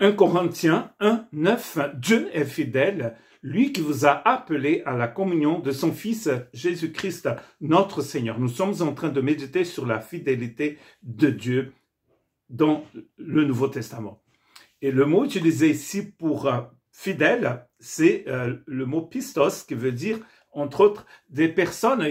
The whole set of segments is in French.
1 Corinthiens 1, 9, Dieu est fidèle, lui qui vous a appelé à la communion de son Fils Jésus-Christ, notre Seigneur. Nous sommes en train de méditer sur la fidélité de Dieu dans le Nouveau Testament. Et le mot utilisé ici pour fidèle, c'est le mot pistos, qui veut dire, entre autres, des personnes.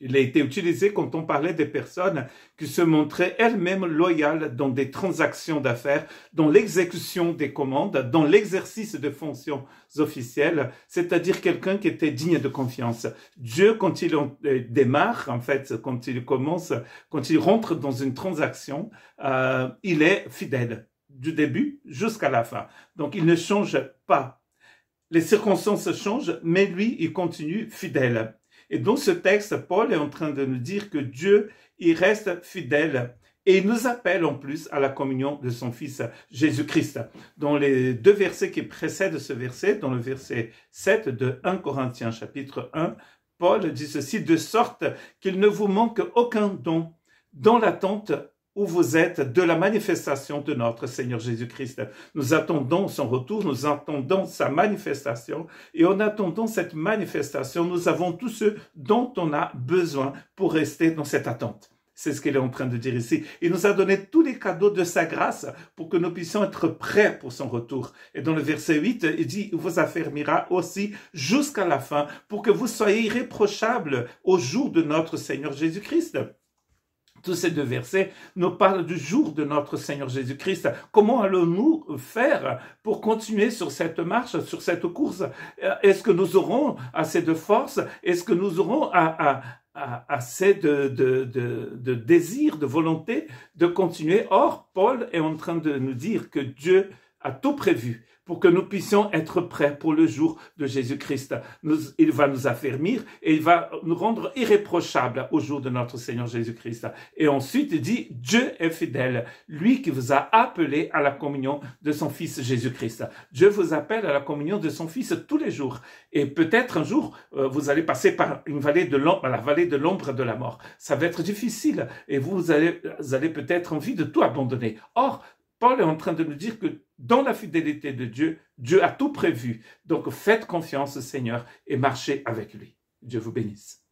Il a été utilisé quand on parlait des personnes qui se montraient elles-mêmes loyales dans des transactions d'affaires, dans l'exécution des commandes, dans l'exercice de fonctions officielles, c'est-à-dire quelqu'un qui était digne de confiance. Dieu, quand il démarre, en fait, quand il rentre dans une transaction, il est fidèle du début jusqu'à la fin. Donc, il ne change pas. Les circonstances changent, mais lui, il continue fidèle. Et dans ce texte, Paul est en train de nous dire que Dieu, il reste fidèle. Et il nous appelle en plus à la communion de son Fils Jésus-Christ. Dans les deux versets qui précèdent ce verset, dans le verset 7 de 1 Corinthiens chapitre 1, Paul dit ceci, de sorte qu'il ne vous manque aucun don dans l'attente où vous êtes de la manifestation de notre Seigneur Jésus-Christ. Nous attendons son retour, nous attendons sa manifestation, et en attendant cette manifestation, nous avons tout ce dont on a besoin pour rester dans cette attente. C'est ce qu'il est en train de dire ici. Il nous a donné tous les cadeaux de sa grâce pour que nous puissions être prêts pour son retour. Et dans le verset 8, il dit, il vous affermira aussi jusqu'à la fin pour que vous soyez irréprochables au jour de notre Seigneur Jésus-Christ. Tous ces deux versets nous parlent du jour de notre Seigneur Jésus-Christ. Comment allons-nous faire pour continuer sur cette marche, sur cette course? Est-ce que nous aurons assez de force? Est-ce que nous aurons assez de désir, de volonté de continuer? Or, Paul est en train de nous dire que Dieu a tout prévu pour que nous puissions être prêts pour le jour de Jésus-Christ. Il va nous affermir et il va nous rendre irréprochables au jour de notre Seigneur Jésus-Christ. Et ensuite, il dit, Dieu est fidèle, lui qui vous a appelé à la communion de son Fils Jésus-Christ. Dieu vous appelle à la communion de son Fils tous les jours. Et peut-être un jour, vous allez passer par la vallée de l'ombre de la mort. Ça va être difficile et vous allez peut-être envie de tout abandonner. Or, Paul est en train de nous dire que dans la fidélité de Dieu, Dieu a tout prévu. Donc faites confiance au Seigneur et marchez avec lui. Dieu vous bénisse.